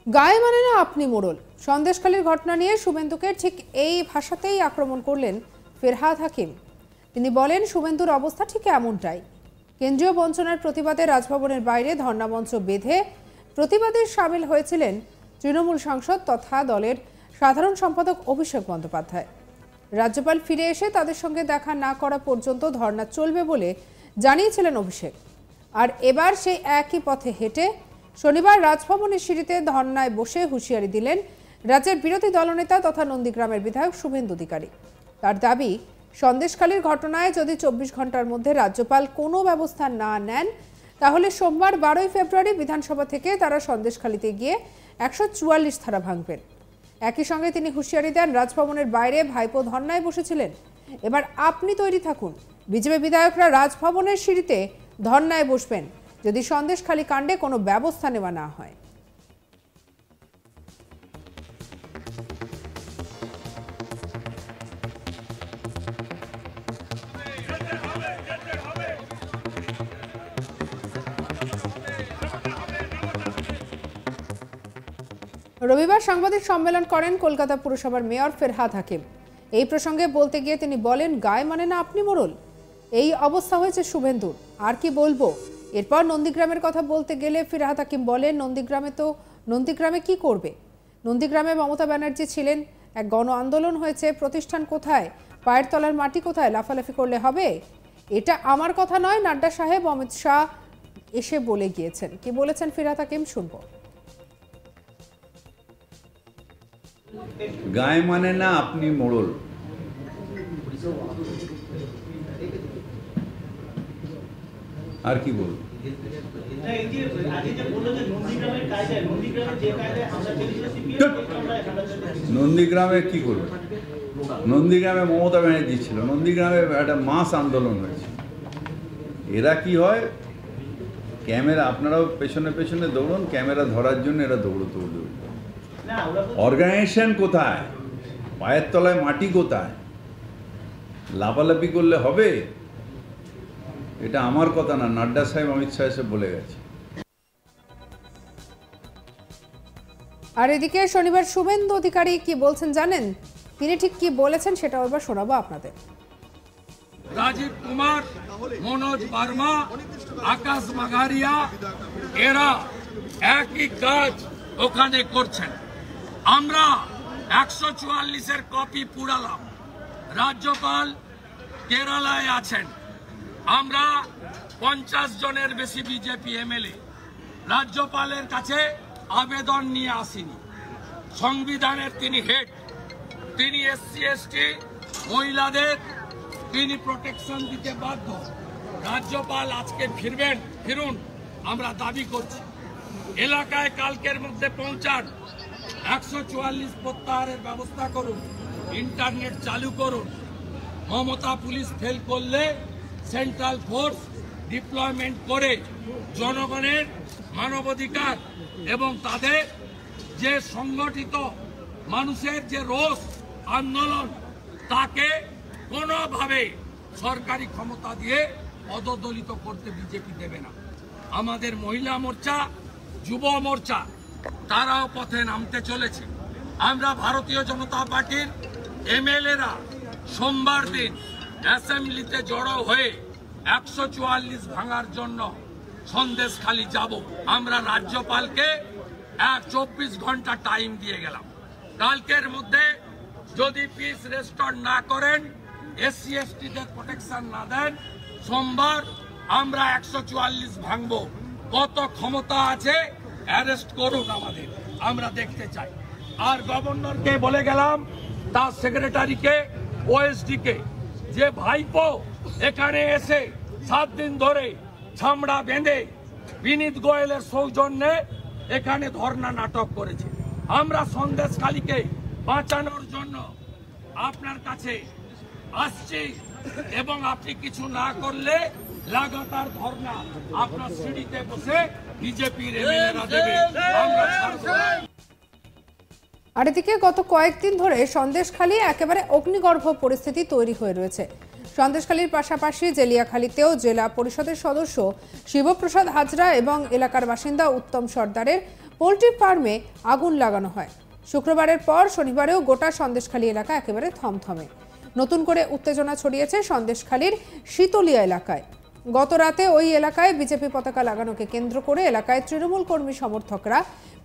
গায়ে মানে না আপনি মোড়ল। সন্দেশখালীর ঘটনা নিয়ে শুভেন্দুকে ঠিক এই ভাষাতেই আক্রমণ করলেন ফেরহাদ হাকিম। তিনি বলেন, শুভেন্দুর অবস্থা ঠিক এমনটাই। কেন্দ্রীয় বঞ্চনার প্রতিবাদে রাজভবনের বাইরে ধর্ণামঞ্চ বেঁধে প্রতিবাদে সামিল হয়েছিলেন তৃণমূল সাংসদ তথা দলের সাধারণ সম্পাদক অভিষেক বন্দ্যোপাধ্যায়। রাজ্যপাল ফিরে এসে তাদের সঙ্গে দেখা না করা পর্যন্ত ধর্ণা চলবে বলে জানিয়েছিলেন অভিষেক। আর এবার সেই একই পথে হেঁটে শনিবার রাজভবনের সিঁড়িতে ধর্নায় বসে হুঁশিয়ারি দিলেন রাজ্যের বিরোধী দলনেতা তথা নন্দীগ্রামের বিধায়ক শুভেন্দু অধিকারী। তার দাবি, সন্দেশখালীর ঘটনায় যদি 24 ঘন্টার মধ্যে রাজ্যপাল কোনো ব্যবস্থা না নেন, তাহলে সোমবার 12 ফেব্রুয়ারি বিধানসভা থেকে তারা সন্দেশখালীতে গিয়ে 144 ধারা ভাঙবেন। একই সঙ্গে তিনি হুঁশিয়ারি দেন, রাজভবনের বাইরে ভাইপো ধর্নায় বসেছিলেন, এবার আপনি তৈরি থাকুন। বিজেপি বিধায়করা রাজভবনের সিঁড়িতে ধর্নায় বসবেন যদি সন্দেশখালী কাণ্ডে কোনো ব্যবস্থা নেওয়া না হয়। রবিবার সাংবাদিক সম্মেলন করেন কলকাতা পুরসভার মেয়র ফেরহাদ হাকিম। এই প্রসঙ্গে বলতে গিয়ে তিনি বলেন, গায়ে মানে না আপনি মোড়ল। এই অবস্থা হয়েছে শুভেন্দুর, আর কি বলবো। এরপর নন্দীগ্রামের কথা বলতে গেলে ফেরহাদ হাকিম বলেন, নন্দীগ্রামে কি করবে? নন্দীগ্রামে মমতা ব্যানার্জি ছিলেন, এক গণ আন্দোলন হয়েছে, প্রতিষ্ঠান কোথায়, পায়ের তলার মাটি কোথায়, লাফালাফি করলে হবে? এটা আমার কথা নয়, নাড্ডা সাহেব, অমিত শাহ এসে বলে গিয়েছেন। কি বলেছেন ফেরহাদ হাকিম, শুনবো। গায়ে মানে না আপনি মোড়ল। আর কি বল, নন্দীগ্রামে কি করবে? নন্দীগ্রামে মমতা ব্যানার্জি ছিল, নন্দীগ্রামে একটা মাস আন্দোলন হয়েছে। এরা কি হয়, ক্যামেরা, আপনারাও পেছনে পেছনে দৌড়ন, ক্যামেরা ধরার জন্য এরা দৌড়তে দৌড়। অর্গানাইজেশন কোথায়, পায়ের তলায় মাটি কোথায়, লাফালাফি করলে হবে? এটা আমার কথা না, নাড্ডা সাহেব, অমিত শাহ এসে বলে গেছে। আর এদিকে শনিবার শুভেন্দু অধিকারী কি বলছেন জানেন? তিনি ঠিক কি বলেছেন সেটা এবার শোনাবো আপনাদের। রাজীব কুমার, মনোজ বার্মা, আকাশ মাঘারিয়া এরা একই কাজ ওখানে করছেন। আমরা 144-এর কপি পুড়ালাম। রাজ্যপাল কেরালায় আছেন। আমরা 50 জনের বেশি বিজেপি এমএলএ রাজ্যপালের কাছে আবেদন নিয়ে আসিনি। সংবিধানের তিনি হেড, তিনি এসসি এসটি মহিলাদের তিনি প্রোটেকশন দিতে বাধ্য। রাজ্যপাল আজকে ফিরুন আমরা দাবি করছি। এলাকায় কালকের মধ্যে পৌঁছান, 144 প্রত্যাহারের ব্যবস্থা করুন, ইন্টারনেট চালু করুন। মমতা পুলিশ ফেল করলে সেন্ট্রাল ফোর্স ডিপ্লয়মেন্ট করে জনগণের মানবাধিকার এবং তাদের যে সংগঠিত মানুষের যে রোষ আন্দোলন, তাকে কোনোভাবে সরকারি ক্ষমতা দিয়ে পদদলিত করতে বিজেপি দেবে না। আমাদের মহিলা মোর্চা, যুব মোর্চা তারাও পথে নামতে চলেছে। আমরা ভারতীয় জনতা পার্টির এমএলএরা সোমবার দিন অ্যাসেম্বলিতে জড়ো হয়ে 144 ভাঙার জন্য সন্দেশখালী যাব। আমরা রাজ্যপালকে 24 ঘন্টা টাইম দিয়ে গেলাম। কালকের মধ্যে যদি পিস রেস্টোর না করেন, এসসি এসটিদের প্রোটেকশন না দেন, সোমবার আমরা 144 ভাঙবো। কত ক্ষমতা আছে অ্যারেস্ট করুন আমাদের, আমরা দেখতে চাই। আর গভর্নরকে বলে গেলাম, তার সেক্রেটারিকে, ওএসডিকে, যে ভাইপো এখানে এসে 7 দিন ধরে ছামড়া বেঁধে বিনীত গোয়েলের সৌজন্যে এখানে ধর্ণা নাটক করেছে। আমরা সন্দেশখালীকে বাঁচানোর জন্য আপনার কাছে আসছি এবং আপনি কিছু না করলে লাগাতার ধর্ণা আপনার সিঁড়িতে বসে বিজেপির এমএলএরা দেবে। আর এদিকে গত কয়েকদিন ধরে সন্দেশখালী একেবারে অগ্নিগর্ভ পরিস্থিতি তৈরি হয়ে রয়েছে। সন্দেশখালীর পাশাপাশি জেলিয়াখালীতেও জেলা পরিষদের সদস্য শিবপ্রসাদ হাজরা এবং এলাকার বাসিন্দা উত্তম সর্দারের পোল্ট্রি ফার্মে আগুন লাগানো হয়। শুক্রবারের পর শনিবারেও গোটা সন্দেশখালী এলাকা একেবারে থমথমে। নতুন করে উত্তেজনা ছড়িয়েছে সন্দেশখালীর শীতলিয়া এলাকায়। গত রাতে ওই এলাকায় বিজেপি পতাকা লাগানোকে কেন্দ্র করে এলাকায় তৃণমূল কর্মী সমর্থকরা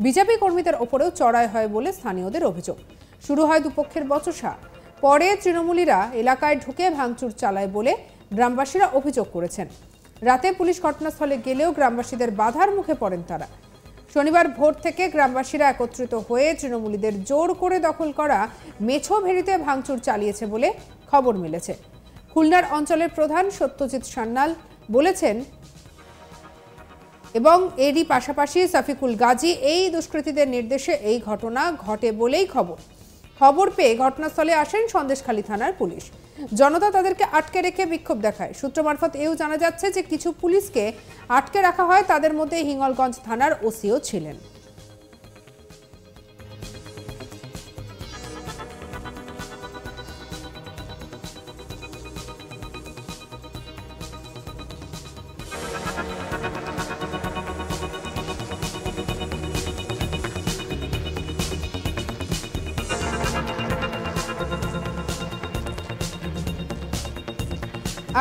বিজেপি কর্মীদের ওপরেও চড়াই হয় বলে স্থানীয়দের অভিযোগ। শুরু হয় দুপক্ষের বচসা। পরে তৃণমূলীরা এলাকায় ঢুকে ভাঙচুর চালায় বলে গ্রামবাসীরা অভিযোগ করেছেন। রাতে পুলিশ ঘটনাস্থলে গেলেও গ্রামবাসীদের বাধার মুখে পড়েন তারা। শনিবার ভোর থেকে গ্রামবাসীরা একত্রিত হয়ে তৃণমূলীদের জোর করে দখল করা মেছো ভেড়িতে ভাঙচুর চালিয়েছে বলে খবর মিলেছে। খুলনার অঞ্চলের প্রধান সত্যজিৎ সান্যাল বলেছেন, এবং এরই পাশাপাশি সাফিকুল গাজী এই দুষ্কৃতীদের নির্দেশে এই ঘটনা ঘটে বলেই খবর পেয়ে ঘটনাস্থলে আসেন সন্দেশখালী থানার পুলিশ। জনতা তাদেরকে আটকে রেখে বিক্ষোভ দেখায়। সূত্র মারফত এও জানা যাচ্ছে যে কিছু পুলিশকে আটকে রাখা হয়, তাদের মধ্যে হিঙ্গলগঞ্জ থানার ওসিও ছিলেন।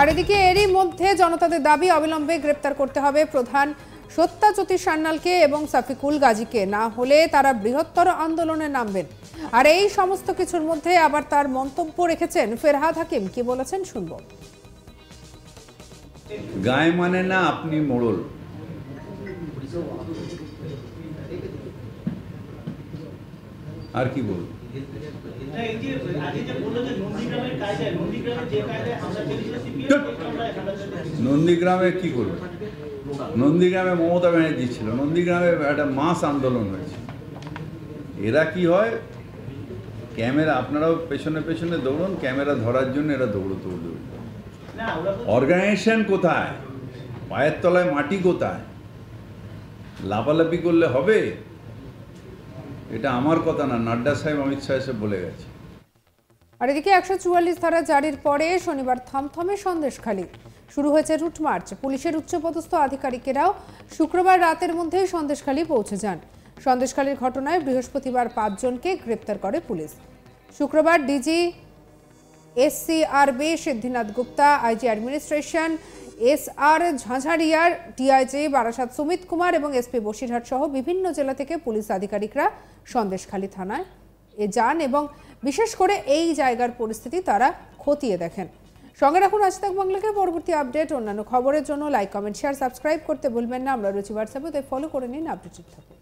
আর এদিকে এরই মধ্যে জনতাদের দাবি অবিলম্বে গ্রেপ্তার করতে হবে প্রধান সত্যজিৎ সান্যালকে এবং সাফিকুল গাজীকে, না হলে তারা বৃহত্তর আন্দোলনে নামবেন। আর এই সমস্ত কিছুর মধ্যে আবার তার মন্তব্য রেখেছেন ফেরহাদ হাকিম। কি বলেছেন শুনব। গায়ে মানে না আপনি মোড়ল। আর কি বলবো? নন্দীগ্রামে কি করবে? নন্দীগ্রামে মমতা ব্যানার্জি ছিল, নন্দীগ্রামে একটা মাস আন্দোলন হয়েছে। এরা কি হয়, ক্যামেরা, আপনারাও পেছনে পেছনে দৌড়ুন, ক্যামেরা ধরার জন্য এরা দৌড়তে। অর্গানাইজেশন কোথায়? পায়ের তলায় মাটি কোথায়? লাফালাফি করলে হবে? এটা আমার কথা না, নাড্ডা সাহেব, অমিত শাহ এসে বলে গেছে। আর এদিকে 144 ধারা জারির পরে শনিবার থমথমে সন্দেশখালী। শুরু হয়েছে রুট মার্চ। পুলিশের উচ্চপদস্থ আধিকারিকেরাও শুক্রবার রাতের মধ্যেই সন্দেশখালী পৌঁছে যান। সন্দেশখালীর ঘটনায় বৃহস্পতিবার 5 জনকে গ্রেপ্তার করে পুলিশ। শুক্রবার DG SCRB Siddhinath Gupta, IG administration SR ঝাঁঝারিয়ার, DIG বারাসাত সুমিত কুমার এবং SP বসিরহাট সহ বিভিন্ন জেলা থেকে পুলিশ আধিকারিকরা সন্দেশখালী থানায় যান এবং বিশেষ করে এই জায়গার পরিস্থিতি তারা খতিয়ে দেখেন। সঙ্গে রাখুন আজ তাক বাংলাকে। পরবর্তী আপডেট, অন্যান্য খবরের জন্য লাইক, কমেন্ট, শেয়ার, সাবস্ক্রাইব করতে ভুলবেন না। আমরা রয়েছি হোয়াটসঅ্যাপে, তাই ফলো করে নিন, আপডেটেড থাকুন।